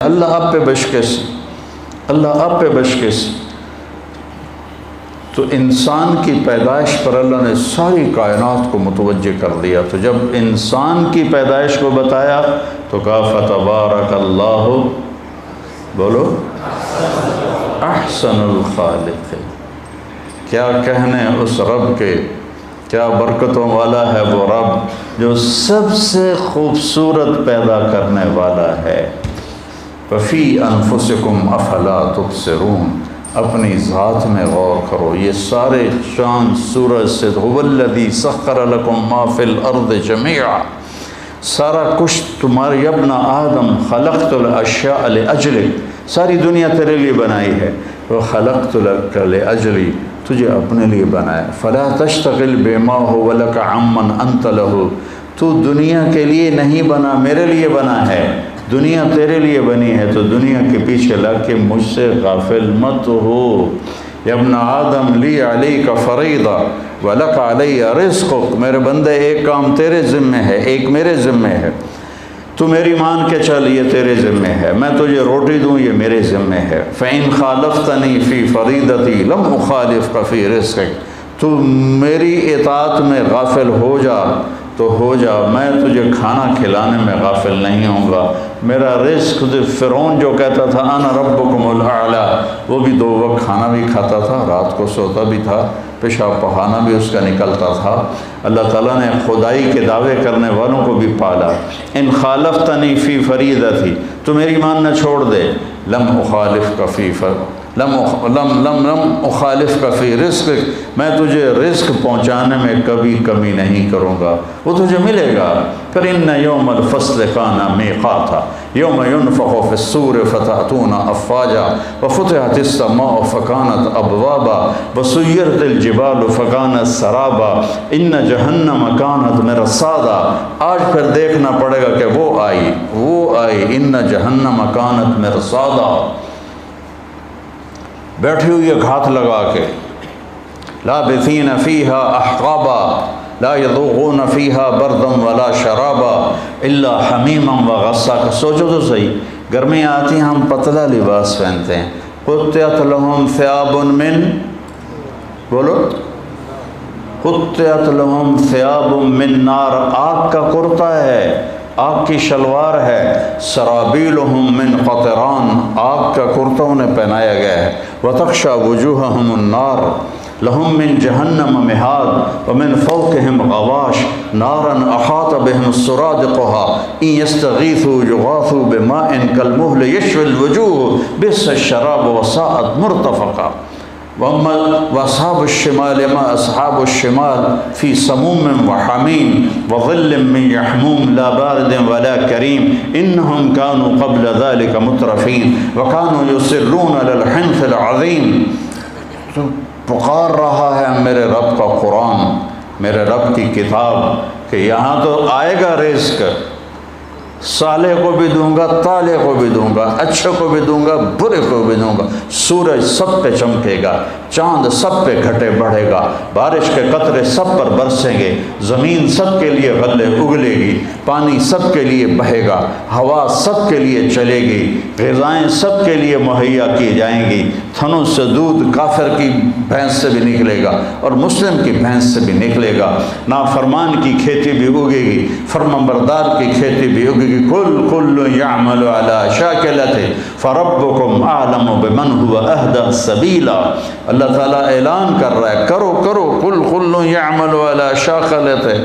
اللہ آپ پہ بشکش، اللہ آپ پہ بشکش۔ تو انسان کی پیدائش پر اللہ نے ساری کائنات کو متوجہ کر دیا۔ تو جب انسان کی پیدائش کو بتایا تو کہا فتبارک اللہ، بولو احسن الخالق۔ کیا کہنے اس رب کے، کیا برکتوں والا ہے وہ رب جو سب سے خوبصورت پیدا کرنے والا ہے۔ ففی انفسکم افلا تبصرون، اپنی ذات میں غور کرو۔ یہ سارے چاند سورج سے هو الذی سخر لکم ما فی الارض جمیعا، سارا کچھ تمہارے ابن آدم خلقت الاشیاء لاجلک، ساری دنیا تیرے لیے بنائی ہے۔ وخلقت لک لاجلی، تجھے اپنے لیے بنایا۔ فلا تشتغل بما هو لک عمن انت له، تو دنیا کے لیے نہیں بنا، میرے لیے بنا ہے۔ دنیا تیرے لیے بنی ہے تو دنیا کے پیچھے لگ کے مجھ سے غافل مت ہو۔ یا ابن آدم لی علیک فریضہ ولک علی رزقک، میرے بندے ایک کام تیرے ذمے ہے، ایک میرے ذمے ہے۔ تو میری مان کے چل، یہ تیرے ذمے ہے، میں تجھے روٹی دوں یہ میرے ذمے ہے۔ فإن خالفتنی فی فریضتی لم اخالفک فی رزقک، تو میری اطاعت میں غافل ہو جا تو ہو جا، میں تجھے کھانا کھلانے میں غافل نہیں ہوں گا۔ میرا رزق، فرعون جو کہتا تھا انا ربکم الاعلی، وہ بھی 2 وقت کھانا بھی کھاتا تھا، رات کو سوتا بھی تھا، پیشاب پخانہ بھی اس کا نکلتا تھا۔ اللہ تعالیٰ نے خدائی کے دعوے کرنے والوں کو بھی پالا۔ ان خالفتنی فی فریضتی، تو میری ماننا چھوڑ دے، لم اخالفک فی لم اخالفک فی رزقک، میں تجھے رزق پہنچانے میں کبھی کمی نہیں کروں گا، وہ تجھے ملے گا۔ پھر ان یوم الفصل کان میقاتا یوم ینفخ فی الصور فتأتون افواجا وفتحت السماء فکانت ابوابا وسیرت الجبال فکانت سرابا ان جہنم کانت مرصادا۔ آج پھر دیکھنا پڑے گا کہ وہ آئی، ان جہنم کانت مرصادا، بیٹھی ہوئی ہے گھات لگا کے، لابثین فیہا احقابا لا یذوقون فیہا بردا ولا شرابا الا حمیما وغساقا۔ سوچو تو صحیح، گرمی آتی ہیں ہم پتلا لباس پہنتے ہیں، قطعت لہم ثیاب من، بولو قطعت لہم ثیاب من نار، آگ کا کرتا ہے، آگ کی شلوار ہے۔ سرابیلہم من قطران، آگ کا کرتا انہیں پہنایا گیا ہے۔ وتغشی وجوہہم النار لہم من جہنم مہاد ومن فوقہم غواش نارا احاط بہم سرادقها ان یستغیثوا یغاثوا بماء کالمہل یشوی الوجوہ بئس الشراب وساءت مرتفقا۔ واصحاب الشمال ما اصحاب الشمال فی سموم وحمیم وظل من یحموم لا بارد ولا کریم انہم کانوا قبل ذلك مترفین وکانوا یصرون علی الحنث العظیم۔ تو پکار رہا ہے میرے رب کا قرآن، میرے رب کی کتاب، کہ یہاں تو آئے گا رزق، صالح کو بھی دوں گا، طالح کو بھی دوں گا، اچھے کو بھی دوں گا، برے کو بھی دوں گا۔ سورج سب پہ چمکے گا، چاند سب پہ گھٹے بڑھے گا، بارش کے قطرے سب پر برسیں گے، زمین سب کے لیے غلے اگلے گی، پانی سب کے لیے بہے گا، ہوا سب کے لیے چلے گی، غذائیں سب کے لیے مہیا کی جائیں گی۔ تھنوں سے دودھ کافر کی بھینس سے بھی نکلے گا اور مسلم کی بھینس سے بھی نکلے گا۔ نافرمان کی کھیتی بھی اگے گی، فرمانبردار کی کھیتی بھی اگے گی۔ کل یعمل علی شاکلتہ فربکم اعلم بمن هو اہدی سبیلا۔ اللہ تعالیٰ اعلان کر رہا ہے، کرو کل یعمل علی شاکلتہ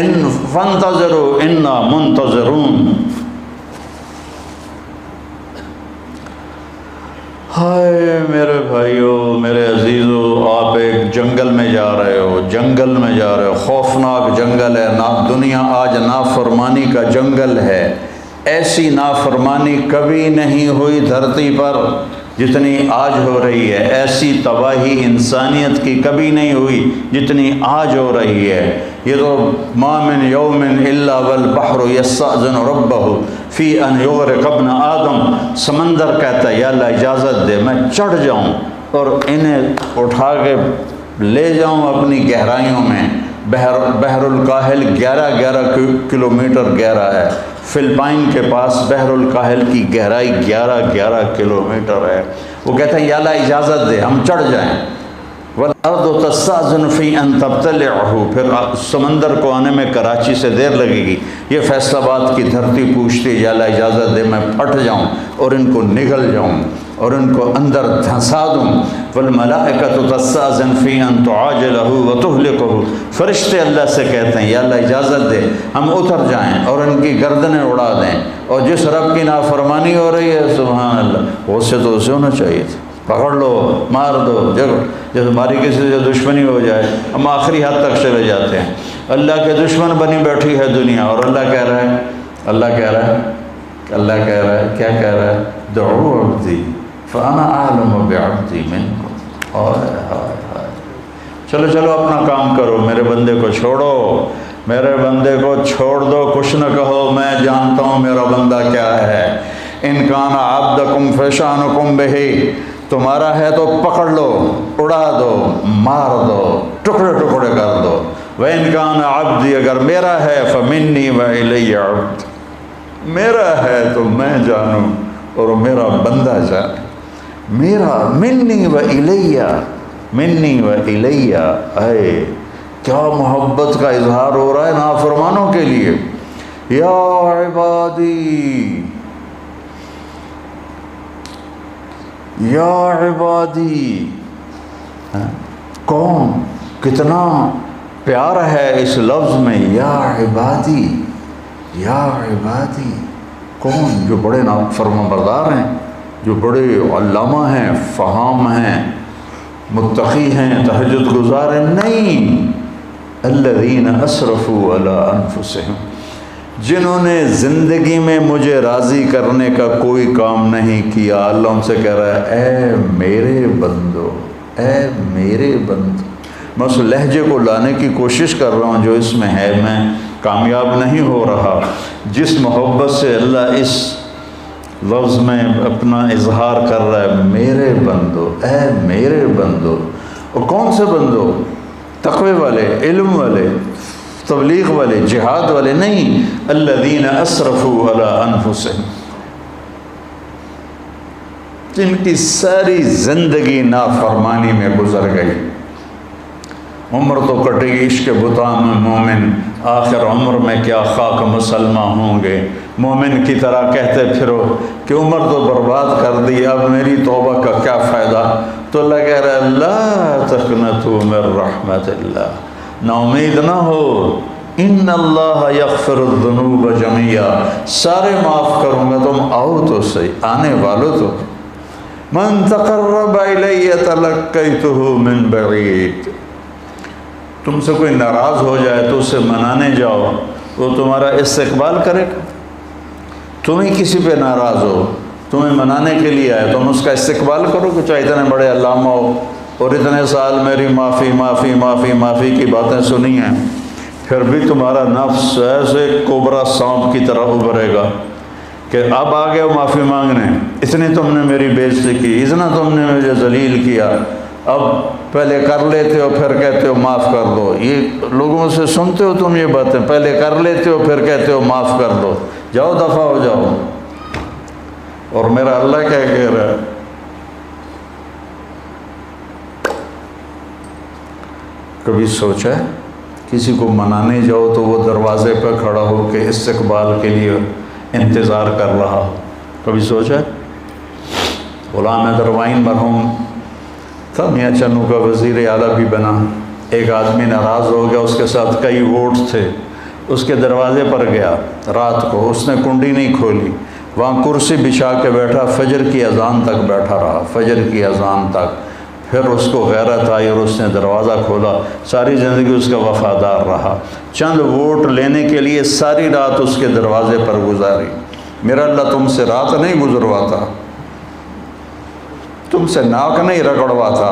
ان فانتظروا انا منتظرون۔ ہائے میرے بھائیو، میرے عزیزو، آپ ایک جنگل میں جا رہے ہو، خوفناک جنگل ہے نا، دنیا آج نافرمانی کا جنگل ہے۔ ایسی نافرمانی کبھی نہیں ہوئی دھرتی پر جتنی آج ہو رہی ہے، ایسی تباہی انسانیت کی کبھی نہیں ہوئی جتنی آج ہو رہی ہے۔ یہ تو ما من یوم الا والبحر یستأذن ربہ فی ان یغرق ابن آدم، سمندر کہتا ہے یا اللہ اجازت دے میں چڑھ جاؤں اور انہیں اٹھا کے لے جاؤں اپنی گہرائیوں میں۔ بحر الکاہل 11 کلومیٹر گہرا ہے۔ فلپائن کے پاس بحر الکاہل کی گہرائی 11 کلومیٹر ہے. وہ کہتے ہیں یا اللہ اجازت دے ہم چڑھ جائیں. والارض تستأذن فی ان تبتلعہ، پھر سمندر کو آنے میں کراچی سے دیر لگے گی. یہ فیصل آباد کی دھرتی پوچھتی یا اللہ اجازت دے میں پھٹ جاؤں اور ان کو نگل جاؤں اور ان کو اندر دھنسا دوں. والملائکۃ تستأذن فی ان تعاجلہ وتہلکہ، فرشتے اللہ سے کہتے ہیں یا اللہ اجازت دے ہم اتر جائیں اور ان کی گردنیں اڑا دیں. اور جس رب کی نافرمانی ہو رہی ہے سبحان اللہ، اس سے تو اسے ہونا چاہیے تھا، پکڑ لو مار دو. جب ہماری کسی سے دشمنی ہو جائے ہم آخری حد تک چلے جاتے ہیں. اللہ کے دشمن بنی بیٹھی ہے دنیا، اور اللہ کہہ رہا ہے کیا کہہ رہا ہے؟ دعو عبدی فانا اعلم بعبدی منکم. ہائے چلو اپنا کام کرو، میرے بندے کو چھوڑو، میرے بندے کو چھوڑ دو، کچھ نہ کہو، میں جانتا ہوں میرا بندہ کیا ہے. ان کان عبدکم فشانکم بہی، تمہارا ہے تو پکڑ لو، اڑا دو، مار دو، ٹکڑے ٹکڑے کر دو. وَإِنْ كَانَ عَبْدِي، اگر میرا ہے فَمِنِّي وَإِلَيَّ عَبْدِ، میرا ہے تو میں جانوں اور میرا بندہ جانے. میرا منی و الیہ. اے کیا محبت کا اظہار ہو رہا ہے نافرمانوں کے لیے. یا عبادی یا عبادی، کون کتنا پیار ہے اس لفظ میں، یا عبادی یا عبادی. کون؟ جو بڑے فرما بردار ہیں، جو بڑے علامہ ہیں، فہام ہیں، متقی ہیں، تہجد گزار ہیں. نہیں، الذین اسرفوا علی انفسہم، جنہوں نے زندگی میں مجھے راضی کرنے کا کوئی کام نہیں کیا. اللہ ان سے کہہ رہا ہے اے میرے بندو، اے میرے بندو. میں اس لہجے کو لانے کی کوشش کر رہا ہوں جو اس میں ہے، میں کامیاب نہیں ہو رہا. جس محبت سے اللہ اس لفظ میں اپنا اظہار کر رہا ہے، میرے بندو، اے میرے بندو. اور کون سے بندو؟ تقوی والے، علم والے، تبلیغ والے، جہاد والے نہیں. الذین اسرفوا علی انفسہم، جن کی ساری زندگی نافرمانی میں گزر گئی. عمر تو کٹے گی عشق بتان میں مومن، آخر عمر میں کیا خاک مسلمہ ہوں گے. مومن کی طرح کہتے پھرو کہ عمر تو برباد کر دی، اب میری توبہ کا کیا فائدہ. تو اللہ کہہ رہا ہے لا تقنطوا من رحمت اللہ، نا امید نہ ہو. ان اللہ یغفر الذنوب جميعا، سارے معاف کروں گا، تم آؤ تو صحیح، آنے والو تو. من تقرب الی تلقیتہ من بعید، تم سے کوئی ناراض ہو جائے تو اسے منانے جاؤ، وہ تمہارا استقبال کرے گا. تمہیں کسی پہ ناراض ہو، تمہیں منانے کے لیے آئے، تم اس کا استقبال کرو کہ چاہے اتنے بڑے علامہ ہو اور اتنے سال میری معافی معافی معافی معافی کی باتیں سنی ہیں، پھر بھی تمہارا نفس ایسے کوبرا سانپ کی طرح ابھرے گا کہ اب آ گئے معافی مانگنے، اتنی تم نے میری بے عزتی کی، اتنا تم نے مجھے ذلیل کیا، اب پہلے کر لیتے ہو پھر کہتے ہو معاف کر دو. یہ لوگوں سے سنتے ہو تم یہ باتیں، پہلے کر لیتے ہو پھر کہتے ہو معاف کر دو. جاؤ دفع ہو جاؤ. اور میرا اللہ کیا کہہ رہا ہے؟ کبھی سوچا ہے کسی کو منانے جاؤ تو وہ دروازے پہ کھڑا ہو کے استقبال کے لیے انتظار کر رہا ہو؟ کبھی سوچا ہے؟ غلام حیدر وائن مرحوم تھا، میاں چنو کا وزیر اعلیٰ بھی بنا. ایک آدمی ناراض ہو گیا، اس کے ساتھ کئی ووٹ تھے، اس کے دروازے پر گیا رات کو، اس نے کنڈی نہیں کھولی، وہاں کرسی بچھا کے بیٹھا، فجر کی اذان تک بیٹھا رہا، فجر کی اذان تک. پھر اس کو غیرت آئی اور اس نے دروازہ کھولا. ساری زندگی اس کا وفادار رہا، چند ووٹ لینے کے لیے ساری رات اس کے دروازے پر گزاری. میرا اللہ تم سے رات نہیں گزرواتا، تم سے ناک نہیں رگڑواتا.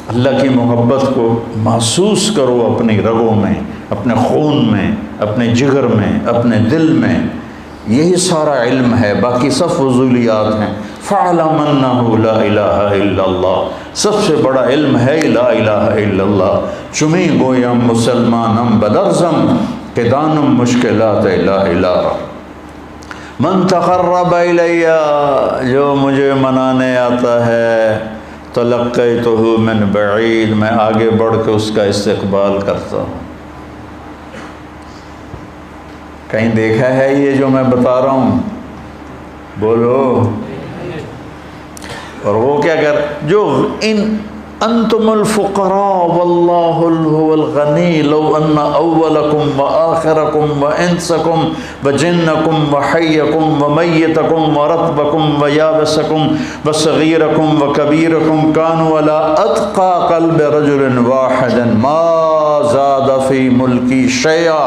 اللہ کی محبت کو محسوس کرو اپنی رگوں میں، اپنے خون میں، اپنے جگر میں، اپنے دل میں. یہی سارا علم ہے، باقی سب فضولیات ہیں. فَعْلَمْ أَنَّهُ لَا إِلَهَ إِلَّا اللَّهُ، سب سے بڑا علم ہے لا الہ الا اللہ. چمی گویم مسلمانم بدرزم، کہ دانم مشکلات لا الہ من تقرب الیہ، جو مجھے منانے آتا ہے، تلقیتہ من بعید، میں آگے بڑھ کے اس کا استقبال کرتا ہوں۔ کہیں دیکھا ہے یہ جو میں بتا رہا ہوں؟ بولو۔ اور وہ کیا کر، جو انتم الفقراء واللہ هو الغنی لو ان اولکم وآخرکم وانسکم وجنکم وحیکم ومیتکم ورطبکم ویابسکم وصغیرکم وکبیرکم کانوا علی اتقى قلب رجل واحد ما زاد فی ملکی شیئا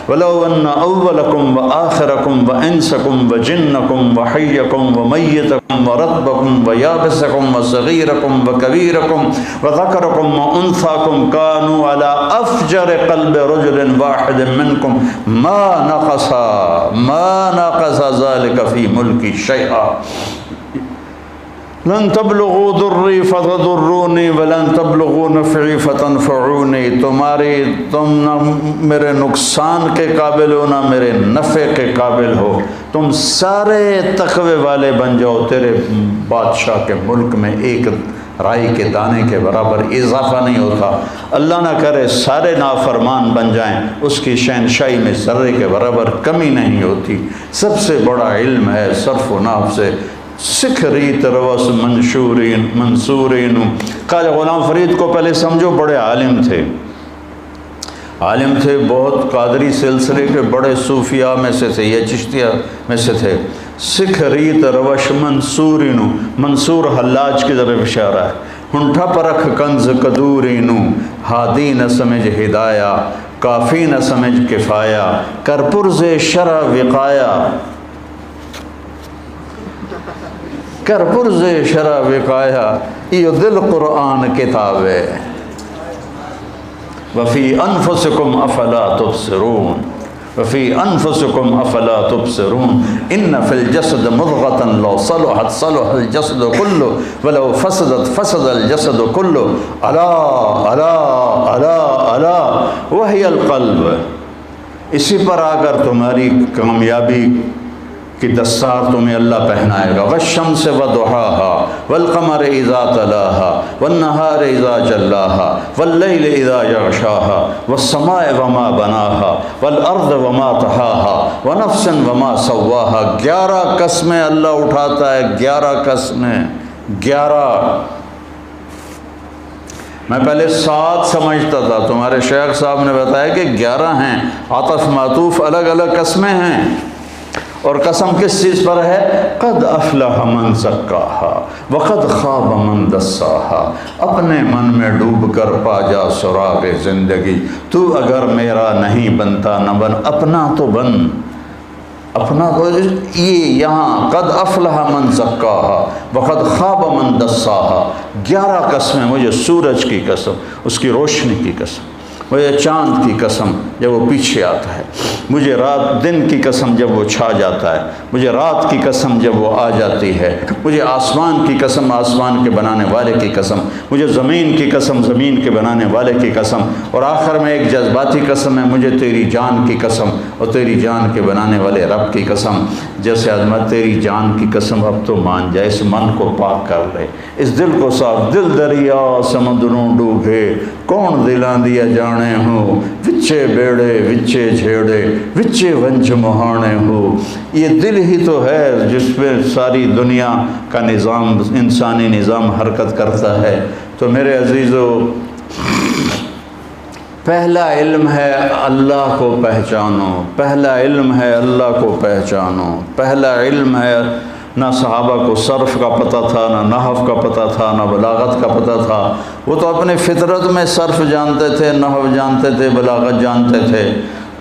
ولو ان اولکم وآخرکم وانسکم وجنکم وحیکم ومیتکم ورطبکم ویابسکم وصغیرکم وکبیرکم وذکرکم وانثاکم کانوا علی افجر قلب رجل واحد منکم ما نقص ذلك فی ملکی شیئا لن تبلغوا ضری فتضرونی ولن تبلغوا نفعی فتنفعونی، تم نہ میرے نقصان کے قابل ہو نہ میرے نفع کے قابل ہو، تم سارے تقوی والے بن جاؤ، تیرے بادشاہ کے ملک میں ایک رائی کے دانے کے برابر اضافہ نہیں ہوتا، اللہ نہ کرے سارے نافرمان بن جائیں، اس کی شہنشاہی میں ذرے کے برابر کمی نہیں ہوتی۔ سب سے بڑا علم ہے صرف و نحو سے، سکھ ریت روس منصورین۔ خواجہ غلام فرید کو پہلے سمجھو بڑے عالم تھے، بہت قادری سلسلے کے بڑے صوفیاء میں سے تھے، یہ چشتیہ میں سے تھے۔ سکھ ریت روش منصورینو، منصور حلاج کی طرف اشارہ ہے۔ ہنٹھا پرکھ کنز قدورینو، ہادی نہ سمجھ ہدایہ، کافی نہ سمجھ کفایہ، کرپرز شرع وقایا، کرپرز شرع وقایا، یہ دل قرآن کتاب ہے۔ وفی انفسکم افلا تبصرون، وفی انفسکم افلا تبصرون، ان فی الجسد مضغة لو صلحت صلح الجسد کلہ ولو فسدت فسد الجسد کلہ، الا الا الا الا وہی القلب۔ اسی پر آ کر تمہاری کامیابی کی دستار تمہیں اللہ پہنائے گا۔ والشمس وضحاها والقمر اذا تلاها والنهار اذا جلاها واللیل اذا یغشاها والسماء وما بناها والارض وما طحاها ونفس وما سواها۔ 11 قسمیں اللہ اٹھاتا ہے، 11 قسمیں، 11۔ میں پہلے 7 سمجھتا تھا، تمہارے شیخ صاحب نے بتایا کہ 11 ہیں، عطف معطوف الگ الگ قسمیں ہیں۔ اور قسم کس چیز پر ہے؟ قد افلح من زکاہا وقد خواب من دساہا، اپنے من میں ڈوب کر پا جا سراغ زندگی، تو اگر میرا نہیں بنتا نہ بن، اپنا تو بن، اپنا تو۔ یہ یہاں قد افلح من زکاہا وقد خواب من دساہا، 11 قسمیں، مجھے سورج کی قسم، اس کی روشنی کی قسم، مجھے چاند کی قسم جب وہ پیچھے آتا ہے، مجھے رات دن کی قسم جب وہ چھا جاتا ہے، مجھے رات کی قسم جب وہ آ جاتی ہے، مجھے آسمان کی قسم، آسمان کے بنانے والے کی قسم، مجھے زمین کی قسم، زمین کے بنانے والے کی قسم، اور آخر میں ایک جذباتی قسم ہے، مجھے تیری جان کی قسم اور تیری جان کے بنانے والے رب کی قسم۔ جیسے عظمت تیری جان کی قسم، اب تو مان جائے، اس من کو پاک کر لے، اس دل کو صاف، دل دریا سمندروں ڈوبے، کون دلاں دیا جانے ہو، وچے بیڑے وچے جھیڑے وچے ونج مہانے ہو۔ یہ دل ہی تو ہے جس پہ ساری دنیا کا نظام، انسانی نظام حرکت کرتا ہے۔ تو میرے عزیزو، پہلا علم ہے اللہ کو پہچانو، پہلا علم ہے اللہ کو پہچانو، پہلا علم ہے۔ نہ صحابہ کو صرف کا پتہ تھا، نہ نحو کا پتہ تھا، نہ بلاغت کا پتہ تھا، وہ تو اپنے فطرت میں صرف جانتے تھے، نحو جانتے تھے، بلاغت جانتے تھے،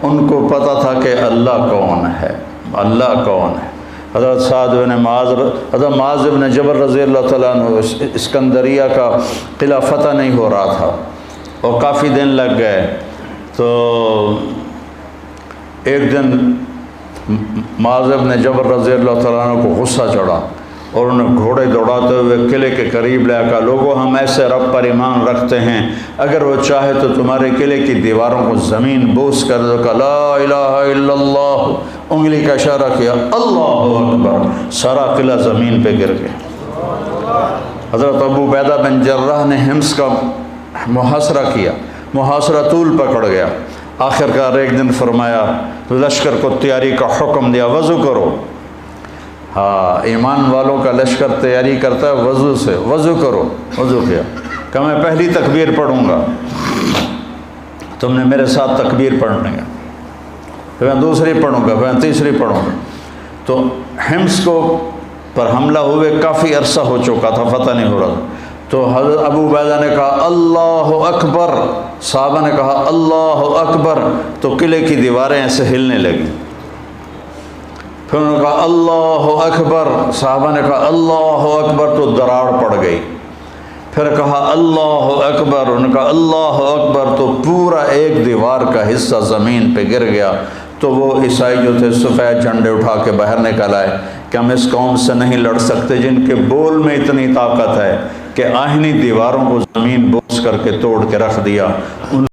ان کو پتہ تھا کہ اللہ کون ہے، اللہ کون ہے۔ حضرت سعد بن معاذ، حضرت معاذ بن جبل رضی اللہ تعالیٰ عنہ، اسکندریہ کا قلعہ فتح نہیں ہو رہا تھا اور کافی دن لگ گئے، تو ایک دن معاذ بن جبل رضی اللہ تعالیٰ عنہ کو غصہ چڑھا، اور انہیں گھوڑے دوڑاتے ہوئے قلعے کے قریب لے کہا لوگوں ہم ایسے رب پر ایمان رکھتے ہیں اگر وہ چاہے تو تمہارے قلعے کی دیواروں کو زمین بوس کر دو. کہا لا الہ الا اللہ, انگلی کا اشارہ کیا, اللہ اکبر, سارا قلعہ زمین پہ گر گیا. حضرت ابو عبیدہ بن جراح نے حمص کا محاصرہ کیا, محاصرہ طول پکڑ گیا. آخر کار ایک دن فرمایا لشکر کو تیاری کا حکم دیا, وضو کرو. ہاں, ایمان والوں کا لشکر تیاری کرتا ہے وضو سے, وضو کرو. وضو کیا, کہ میں پہلی تکبیر پڑھوں گا, تم نے میرے ساتھ تکبیر پڑھنے کا, پھر میں دوسری پڑھوں گا, پھر میں تیسری پڑھوں گا. تو حمص کو پر حملہ ہوئے کافی عرصہ ہو چکا تھا, فتح نہیں ہو رہا. تو حضرت ابو عبیدہ نے کہا اللہ اکبر, صحابہ نے کہا اللہ اکبر, تو قلعے کی دیواریں ایسے ہلنے لگیں. پھر انہوں نے کہا اللہ اکبر, صحابہ نے کہا اللہ اکبر, تو دراڑ پڑ گئی. پھر کہا اللہ اکبر, انہوں نے کہا اللہ اکبر, تو پورا ایک دیوار کا حصہ زمین پہ گر گیا. تو وہ عیسائی جو تھے سفید جھنڈے اٹھا کے باہر نکل آئے کہ ہم اس قوم سے نہیں لڑ سکتے جن کے بول میں اتنی طاقت ہے کہ آہنی دیواروں کو زمین بوس کر کے توڑ کے رکھ دیا.